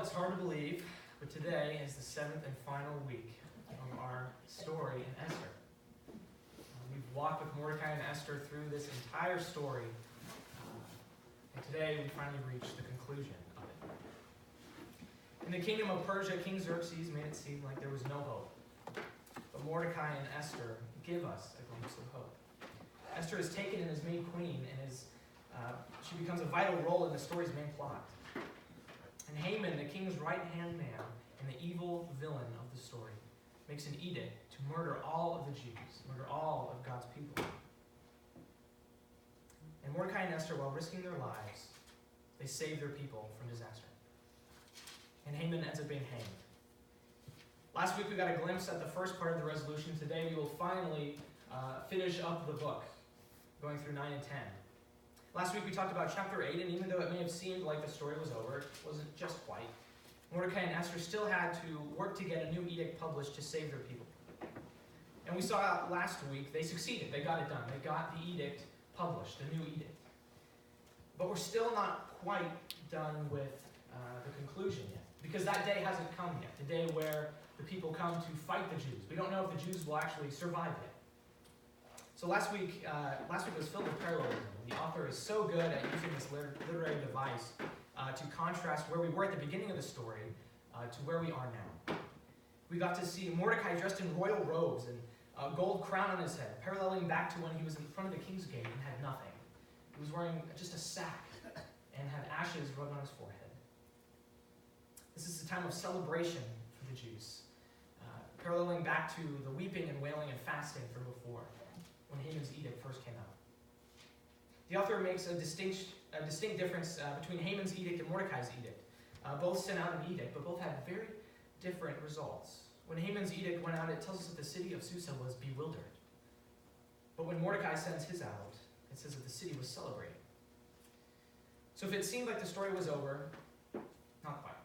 it's hard to believe, but today is the seventh and final week of our story in Esther. We've walked with Mordecai and Esther through this entire story, and today we finally reach the conclusion of it. In the kingdom of Persia, King Xerxes made it seem like there was no hope, but Mordecai and Esther give us a glimpse of hope. Esther is taken and is made queen, and she becomes a vital role in the story's main plot. And Haman, the king's right-hand man and the evil villain of the story, makes an edict to murder all of the Jews, murder all of God's people. And Mordecai and Esther, while risking their lives, they save their people from disaster. And Haman ends up being hanged. Last week we got a glimpse at the first part of the resolution. Today we will finally finish up the book, going through 9 and 10. Last week we talked about chapter 8, and even though it may have seemed like the story was over, it wasn't just quite. Mordecai and Esther still had to work to get a new edict published to save their people. And we saw last week they succeeded. They got it done. They got the edict published, the new edict. But we're still not quite done with the conclusion yet, because that day hasn't come yet, the day where the people come to fight the Jews. We don't know if the Jews will actually survive it. So last week was filled with parallelism. The author is so good at using this literary device to contrast where we were at the beginning of the story to where we are now. We got to see Mordecai dressed in royal robes and a gold crown on his head, paralleling back to when he was in front of the king's gate and had nothing. He was wearing just a sack and had ashes rubbed on his forehead. This is a time of celebration for the Jews, paralleling back to the weeping and wailing and fasting from before, when Haman's edict first came out. The author makes a distinct difference between Haman's edict and Mordecai's edict. Both sent out an edict, but both had very different results. When Haman's edict went out, it tells us that the city of Susa was bewildered. But when Mordecai sends his out, it says that the city was celebrating. So if it seemed like the story was over, not quite.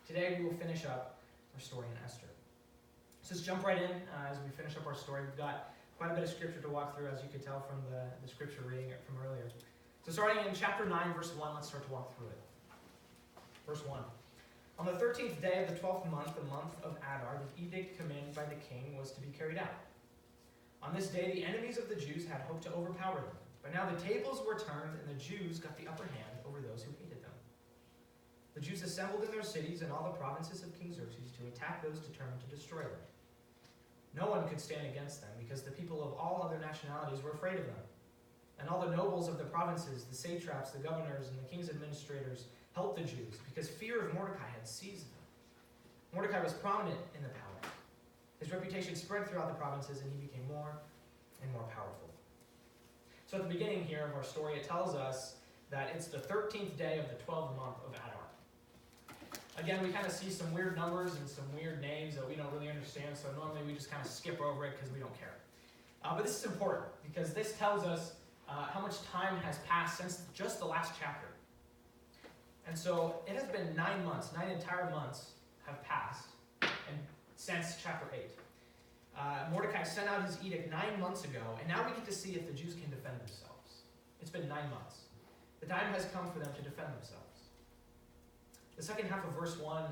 Today we will finish up our story in Esther. So let's jump right in as we finish up our story. We've got quite a bit of scripture to walk through, as you could tell from the scripture reading from earlier. So starting in chapter 9, verse 1, let's start to walk through it. Verse 1. On the 13th day of the 12th month, the month of Adar, the edict commanded by the king was to be carried out. On this day, the enemies of the Jews had hoped to overpower them. But now the tables were turned, and the Jews got the upper hand over those who hated them. The Jews assembled in their cities and all the provinces of King Xerxes to attack those determined to destroy them. No one could stand against them, because the people of all other nationalities were afraid of them. And all the nobles of the provinces, the satraps, the governors, and the king's administrators helped the Jews, because fear of Mordecai had seized them. Mordecai was prominent in the palace. His reputation spread throughout the provinces, and he became more and more powerful. So at the beginning here of our story, it tells us that it's the 13th day of the 12th month of Adar. Again, we kind of see some weird numbers and some weird names that we don't really understand, so normally we just kind of skip over it because we don't care. But this is important, because this tells us how much time has passed since just the last chapter. And so it has been 9 months, 9 entire months have passed since chapter 8. Mordecai sent out his edict 9 months ago, and now we get to see if the Jews can defend themselves. It's been 9 months. The time has come for them to defend themselves. The second half of verse 1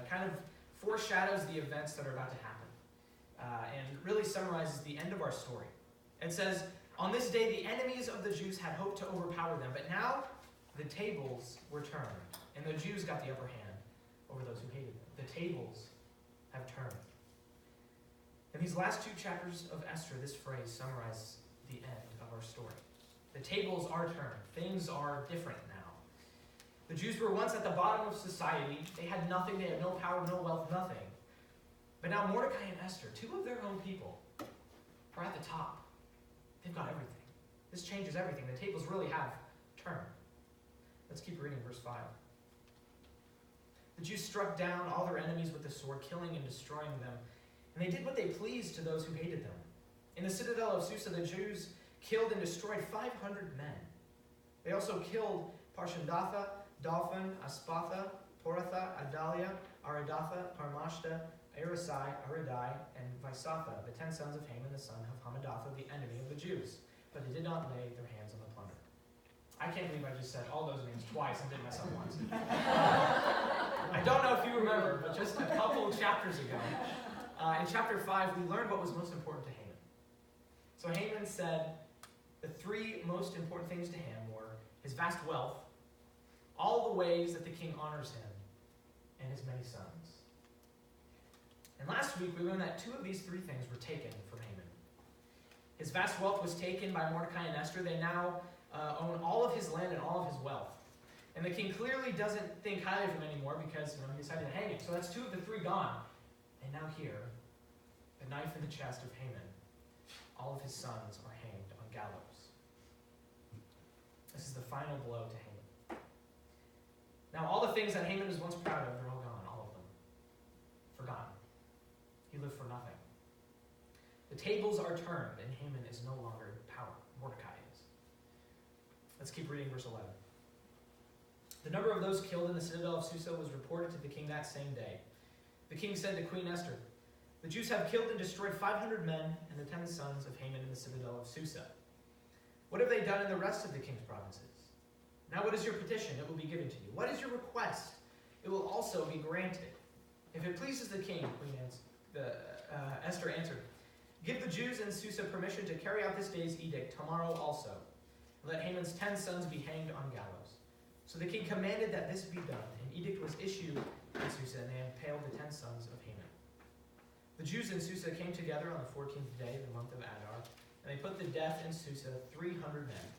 kind of foreshadows the events that are about to happen and really summarizes the end of our story. It says, on this day the enemies of the Jews had hoped to overpower them, but now the tables were turned, and the Jews got the upper hand over those who hated them. The tables have turned. In these last 2 chapters of Esther, this phrase summarizes the end of our story. The tables are turned. Things are different now. The Jews were once at the bottom of society. They had nothing. They had no power, no wealth, nothing. But now Mordecai and Esther, 2 of their own people, are at the top. They've got everything. This changes everything. The tables really have turned. Let's keep reading verse 5. The Jews struck down all their enemies with the sword, killing and destroying them. And they did what they pleased to those who hated them. In the citadel of Susa, the Jews killed and destroyed 500 men. They also killed Parshandatha, Dalphon, Aspatha, Poratha, Adalia, Aridatha, Parmashta, Arasai, Aridai, and Vaisatha, the 10 sons of Haman, the son of Hammedatha, the enemy of the Jews. But they did not lay their hands on the plunder. I can't believe I just said all those names twice and didn't mess up once. I don't know if you remember, but just a couple of chapters ago, in chapter 5, we learned what was most important to Haman. So Haman said the three most important things to him were his vast wealth, all the ways that the king honors him, and his many sons. And last week, we learned that two of these three things were taken from Haman. His vast wealth was taken by Mordecai and Esther. They now own all of his land and all of his wealth. And the king clearly doesn't think highly of him anymore because he decided to hang him. So that's two of the three gone. And now here, the knife in the chest of Haman, all of his sons are hanged on gallows. This is the final blow to Haman. Now all the things that Haman was once proud of, they're all gone, all of them. Forgotten. He lived for nothing. The tables are turned, and Haman is no longer in power. Mordecai is. Let's keep reading verse 11. The number of those killed in the citadel of Susa was reported to the king that same day. The king said to Queen Esther, "The Jews have killed and destroyed 500 men and the 10 sons of Haman in the citadel of Susa. What have they done in the rest of the king's provinces? Now what is your petition? It will be given to you. What is your request? It will also be granted. If it pleases the king," Esther answered, "give the Jews in Susa permission to carry out this day's edict tomorrow also. Let Haman's 10 sons be hanged on gallows." So the king commanded that this be done. An edict was issued in Susa, and they impaled the 10 sons of Haman. The Jews in Susa came together on the 14th day of the month of Adar, and they put to death in Susa 300 men,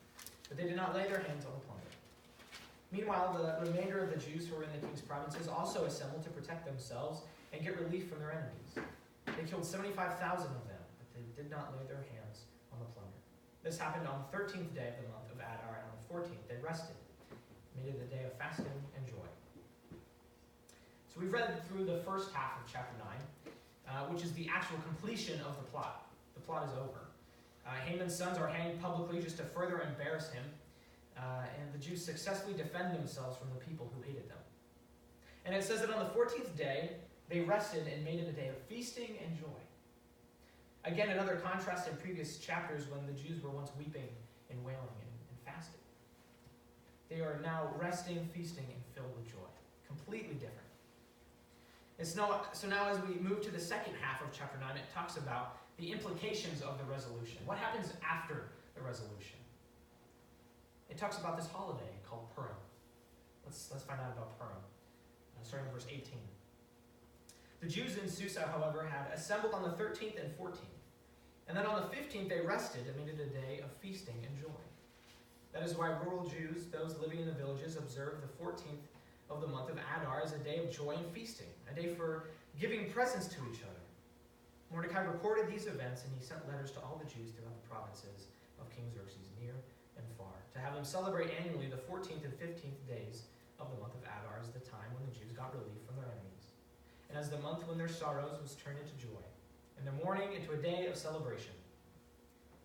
but they did not lay their hands on the plunder. Meanwhile, the remainder of the Jews who were in the king's provinces also assembled to protect themselves and get relief from their enemies. They killed 75,000 of them, but they did not lay their hands on the plunder. This happened on the 13th day of the month of Adar, and on the 14th they rested, made it a day of fasting and joy. So we've read through the first half of chapter 9, which is the actual completion of the plot. The plot is over. Haman's sons are hanged publicly just to further embarrass him, and the Jews successfully defend themselves from the people who hated them. And it says that on the 14th day, they rested and made it a day of feasting and joy. Again, another contrast in previous chapters when the Jews were once weeping and wailing and fasting. They are now resting, feasting, and filled with joy. Completely different. So now as we move to the second half of chapter 9, it talks about the implications of the resolution. What happens after the resolution? It talks about this holiday called Purim. Let's find out about Purim. Starting in verse 18. The Jews in Susa, however, had assembled on the 13th and 14th. And then on the 15th they rested and made it a day of feasting and joy. That is why rural Jews, those living in the villages, observe the 14th of the month of Adar as a day of joy and feasting, a day for giving presents to each other. Mordecai recorded these events, and he sent letters to all the Jews throughout the provinces of King Xerxes, near and far, to have them celebrate annually the 14th and 15th days of the month of Adar as the time when the Jews got relief from their enemies, and as the month when their sorrows was turned into joy, and their mourning into a day of celebration.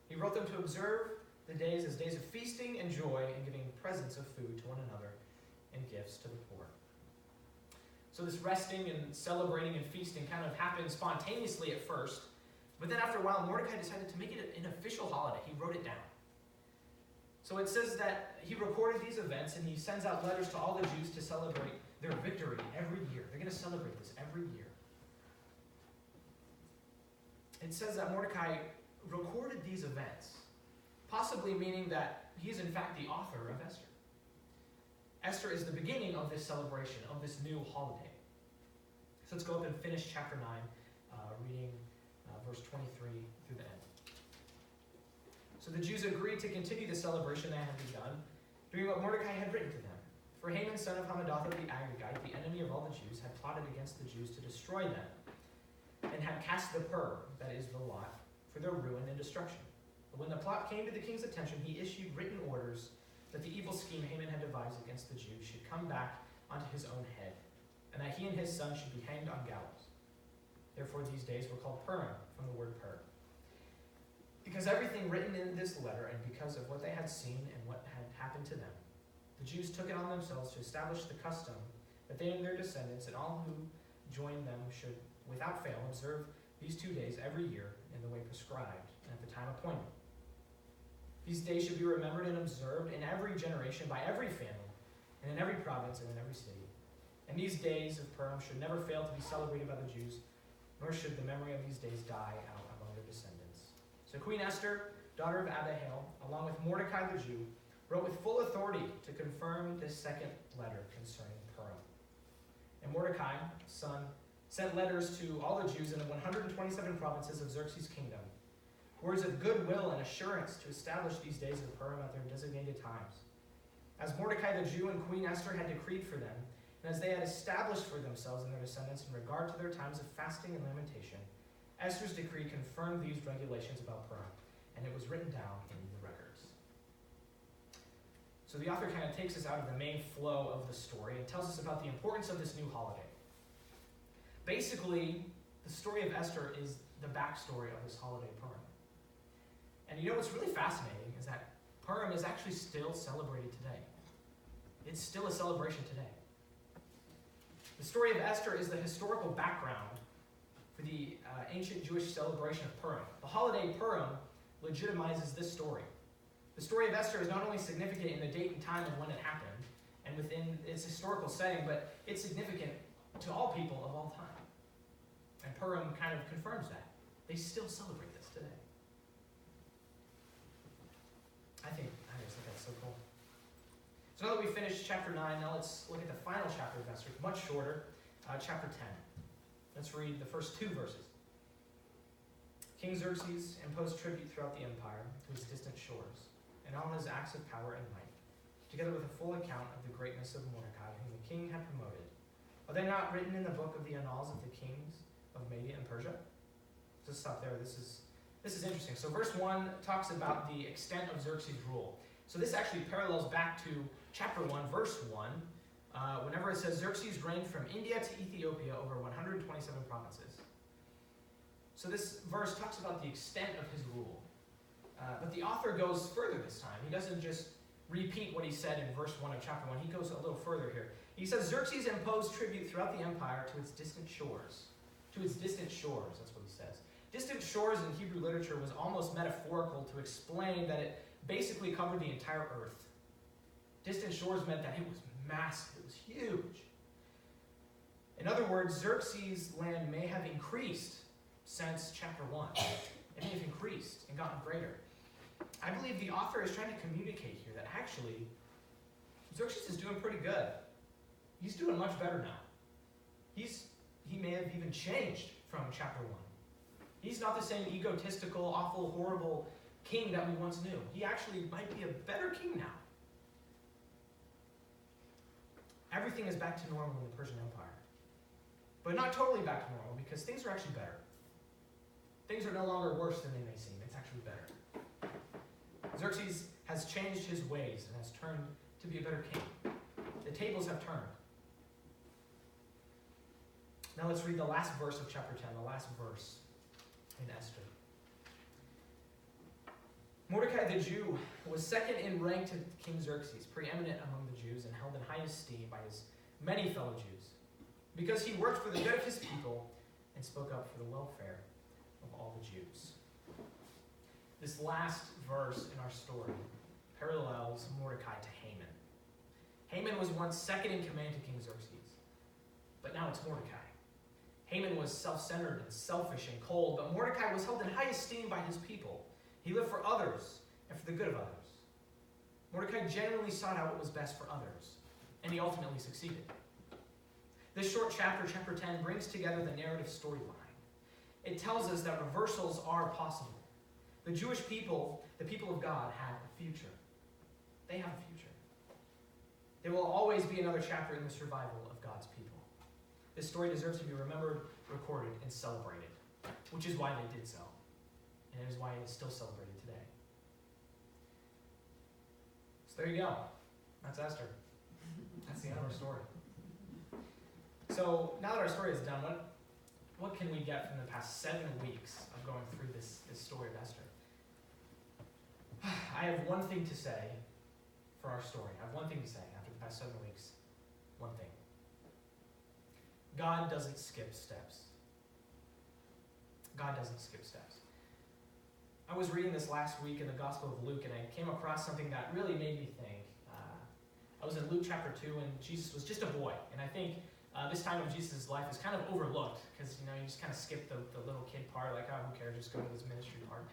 He wrote them to observe the days as days of feasting and joy, and giving presents of food to one another and gifts to the poor. So this resting and celebrating and feasting kind of happened spontaneously at first, but then after a while, Mordecai decided to make it an official holiday. He wrote it down. So it says that he recorded these events, and he sends out letters to all the Jews to celebrate their victory every year. They're going to celebrate this every year. It says that Mordecai recorded these events, possibly meaning that he's in fact the author of Esther. Esther is the beginning of this celebration, of this new holiday. So let's go up and finish chapter 9, reading verse 23 through the end. So the Jews agreed to continue the celebration they had begun, doing what Mordecai had written to them. For Haman, son of Hammedatha the Agagite, the enemy of all the Jews, had plotted against the Jews to destroy them, and had cast the pur, that is the lot, for their ruin and destruction. But when the plot came to the king's attention, he issued written orders that the evil scheme Haman had devised against the Jews should come back onto his own head, and that he and his son should be hanged on gallows. Therefore these days were called Purim, from the word pur. Because everything written in this letter, and because of what they had seen and what had happened to them, the Jews took it on themselves to establish the custom that they and their descendants and all who joined them should, without fail, observe these 2 days every year in the way prescribed and at the time appointed. These days should be remembered and observed in every generation by every family, and in every province and in every city. And these days of Purim should never fail to be celebrated by the Jews, nor should the memory of these days die out among their descendants. So Queen Esther, daughter of Abihail, along with Mordecai the Jew, wrote with full authority to confirm this second letter concerning Purim. And Mordecai, son, sent letters to all the Jews in the 127 provinces of Xerxes' kingdom, words of goodwill and assurance to establish these days of Purim at their designated times. As Mordecai the Jew and Queen Esther had decreed for them, and as they had established for themselves and their descendants in regard to their times of fasting and lamentation, Esther's decree confirmed these regulations about Purim, and it was written down in the records. So the author kind of takes us out of the main flow of the story and tells us about the importance of this new holiday. Basically, the story of Esther is the backstory of this holiday, Purim. And you know what's really fascinating is that Purim is actually still celebrated today. It's still a celebration today. The story of Esther is the historical background for the ancient Jewish celebration of Purim. The holiday Purim legitimizes this story. The story of Esther is not only significant in the date and time of when it happened, and within its historical setting, but it's significant to all people of all time. And Purim kind of confirms that. They still celebrate this today. I just think that's so cool. So now that we've finished chapter 9, now let's look at the final chapter of Esther. It's much shorter, chapter 10. Let's read the first 2 verses. King Xerxes imposed tribute throughout the empire to its distant shores, and all his acts of power and might, together with a full account of the greatness of Mordecai, whom the king had promoted. Are they not written in the book of the annals of the kings of Media and Persia? Just stop there. This is interesting. So verse 1 talks about the extent of Xerxes' rule. So this actually parallels back to chapter 1, verse 1, whenever it says Xerxes reigned from India to Ethiopia over 127 provinces. So this verse talks about the extent of his rule. But the author goes further this time. He doesn't just repeat what he said in verse 1 of chapter 1. He goes a little further here. He says Xerxes imposed tribute throughout the empire to its distant shores. To its distant shores, that's what he says. Distant shores in Hebrew literature was almost metaphorical to explain that it basically covered the entire earth. Distant shores meant that it was massive, it was huge. In other words, Xerxes' land may have increased since chapter 1. It may have increased and gotten greater. I believe the author is trying to communicate here that actually Xerxes is doing pretty good. He's doing much better now. He may have even changed from chapter 1. He's not the same egotistical, awful, horrible king that we once knew. He actually might be a better king now. Everything is back to normal in the Persian Empire. But not totally back to normal, because things are actually better. Things are no longer worse than they may seem. It's actually better. Xerxes has changed his ways and has turned to be a better king. The tables have turned. Now let's read the last verse of chapter 10, the last verse in Esther. Mordecai the Jew was second in rank to King Xerxes, preeminent among the Jews, and held in high esteem by his many fellow Jews, because he worked for the good of his people and spoke up for the welfare of all the Jews. This last verse in our story parallels Mordecai to Haman. Haman was once second in command to King Xerxes, but now it's Mordecai. Haman was self-centered and selfish and cold, but Mordecai was held in high esteem by his people. He lived for others and for the good of others. Mordecai genuinely sought out what was best for others, and he ultimately succeeded. This short chapter, chapter 10, brings together the narrative storyline. It tells us that reversals are possible. The Jewish people, the people of God, have a future. They have a future. There will always be another chapter in the survival of God's people. This story deserves to be remembered, recorded, and celebrated, which is why they did so, and it is why it is still celebrated today. So there you go. That's Esther. That's the end of our story. So now that our story is done, what can we get from the past 7 weeks of going through this story of Esther? I have one thing to say for our story. I have one thing to say after the past 7 weeks. One thing. God doesn't skip steps. God doesn't skip steps. I was reading this last week in the Gospel of Luke, and I came across something that really made me think. I was in Luke chapter 2, and Jesus was just a boy. And I think this time of Jesus' life is kind of overlooked, because you just kind of skip the little kid part, like, oh, who cares, just go to this ministry part.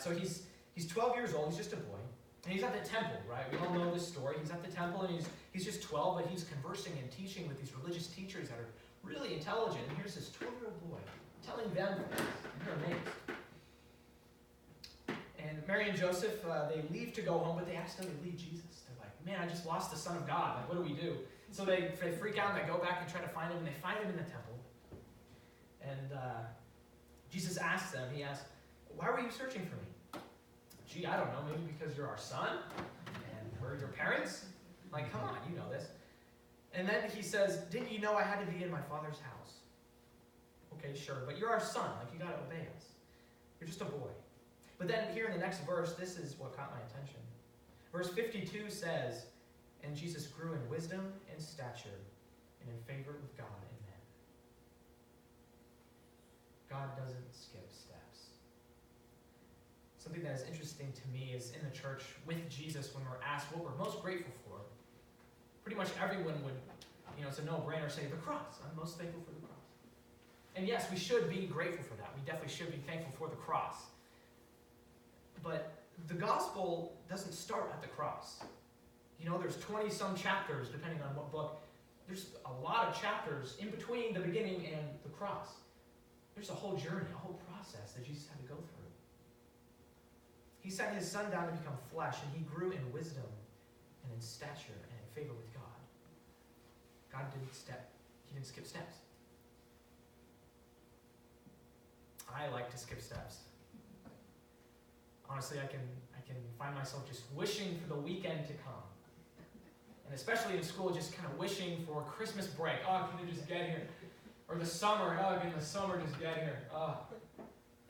So he's 12 years old, he's just a boy. And he's at the temple, right? We all know this story. He's at the temple, and he's just 12, but he's conversing and teaching with these religious teachers that are really intelligent. And here's this 12-year-old boy telling them things, and they're amazed. And Mary and Joseph, they leave to go home, but they accidentally leave Jesus. They're like, man, I just lost the Son of God. Like, what do we do? So they freak out, and they go back and try to find him, and they find him in the temple. And Jesus asks them, he asks, why were you searching for me? Gee, I don't know, maybe because you're our son, and we're your parents? Like, come on, you know this. And then he says, didn't you know I had to be in my Father's house? Okay, sure, but you're our son, like, you gotta obey us. You're just a boy. But then here in the next verse, this is what caught my attention. Verse 52 says, and Jesus grew in wisdom and stature and in favor with God and men. God doesn't skip steps. Something that is interesting to me is in the church with Jesus, when we're asked what we're most grateful for, pretty much everyone would, it's a no-brainer, say the cross. I'm most thankful for the cross. And yes, we should be grateful for that. We definitely should be thankful for the cross. But the gospel doesn't start at the cross. There's 20-some chapters, depending on what book. There's a lot of chapters in between the beginning and the cross. There's a whole journey, a whole process that Jesus had to go through. He sent his son down to become flesh, and he grew in wisdom and in stature and in favor with God. God didn't skip steps. I like to skip steps. Honestly, I can find myself just wishing for the weekend to come. And especially in school, just kind of wishing for Christmas break. Oh, can you just get here? Or the summer. Oh, can the summer just get here? Oh.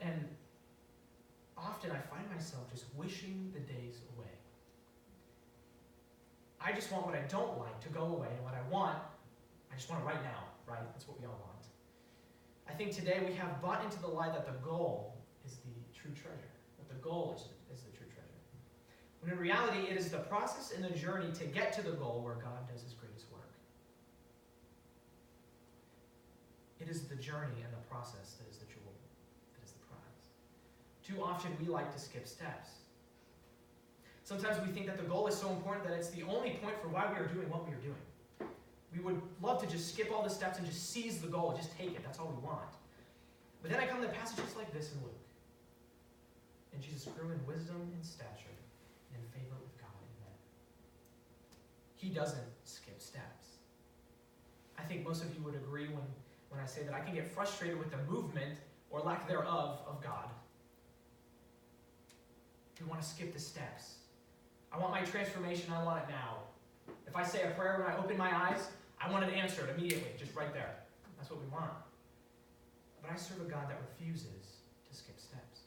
And often I find myself just wishing the days away. I just want what I don't like to go away, and what I want, I just want it right now, right? That's what we all want. I think today we have bought into the lie that the goal is the true treasure. That the goal is the true treasure. When in reality, it is the process and the journey to get to the goal where God does his greatest work. It is the journey and the process that is the jewel, that is the prize. Too often we like to skip steps. Sometimes we think that the goal is so important that it's the only point for why we are doing what we are doing. We would love to just skip all the steps and just seize the goal, just take it. That's all we want. But then I come to passages like this in Luke. And Jesus grew in wisdom and stature and in favor with God and men. He doesn't skip steps. I think most of you would agree when I say that I can get frustrated with the movement or lack thereof of God. We want to skip the steps. I want my transformation, I want it now. If I say a prayer when I open my eyes, I want it answered immediately, just right there. That's what we want. But I serve a God that refuses to skip steps.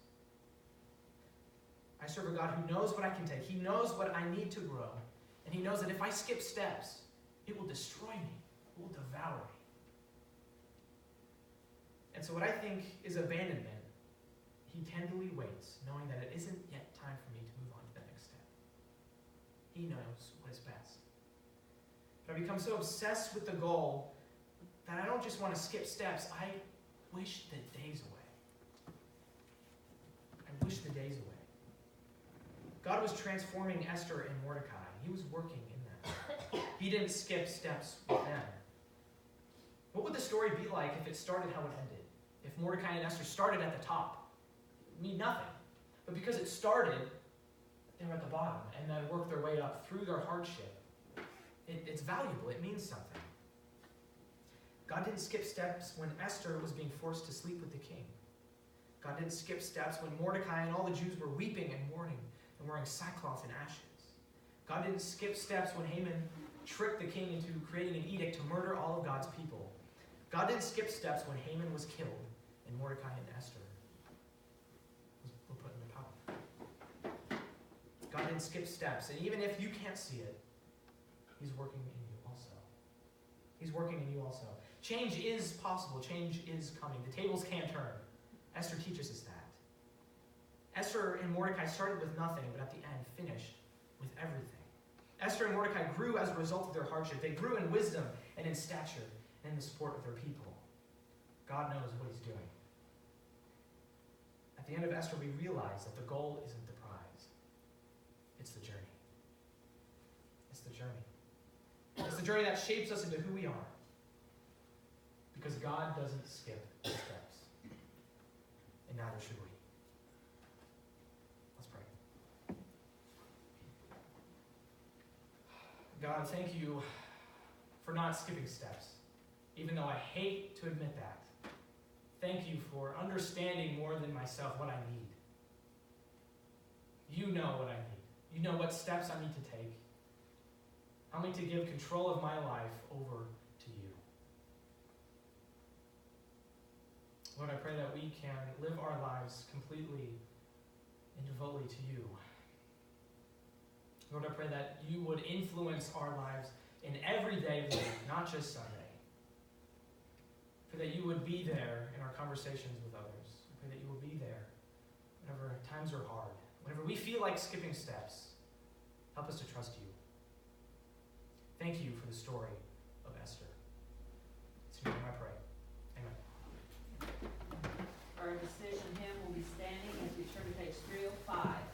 I serve a God who knows what I can take. He knows what I need to grow. And he knows that if I skip steps, it will destroy me. It will devour me. And so what I think is abandonment, he tenderly waits, knowing that it isn't yet time for me to move on to the next step. He knows what is best. But I become so obsessed with the goal that I don't just want to skip steps. I wish the days away. I wish the days away. God was transforming Esther and Mordecai. He was working in them. He didn't skip steps with them. What would the story be like if it started how it ended? If Mordecai and Esther started at the top? It would mean nothing. But because it started, they were at the bottom and then worked their way up through their hardship. It's valuable. It means something. God didn't skip steps when Esther was being forced to sleep with the king. God didn't skip steps when Mordecai and all the Jews were weeping and mourning and wearing sackcloth and ashes. God didn't skip steps when Haman tricked the king into creating an edict to murder all of God's people. God didn't skip steps when Haman was killed and Mordecai and Esther were put into power. God didn't skip steps, and even if you can't see it, he's working in you also. He's working in you also. Change is possible. Change is coming. The tables can't turn. Esther teaches us that. Esther and Mordecai started with nothing, but at the end finished with everything. Esther and Mordecai grew as a result of their hardship. They grew in wisdom and in stature and in the support of their people. God knows what he's doing. At the end of Esther, we realize that the goal isn't the prize. It's the journey. It's the journey. It's the journey that shapes us into who we are. Because God doesn't skip steps. And neither should we. Let's pray. God, thank you for not skipping steps, even though I hate to admit that. Thank you for understanding more than myself what I need. You know what I need. You know what steps I need to take. Help me to give control of my life over to you. Lord, I pray that we can live our lives completely and devotedly to you. Lord, I pray that you would influence our lives in every day of the week, not just Sunday. I pray that you would be there in our conversations with others. I pray that you will be there whenever times are hard. Whenever we feel like skipping steps, help us to trust you. Thank you for the story of Esther. It's in your name I pray. Amen. Our decision hymn will be standing as we turn to page 305.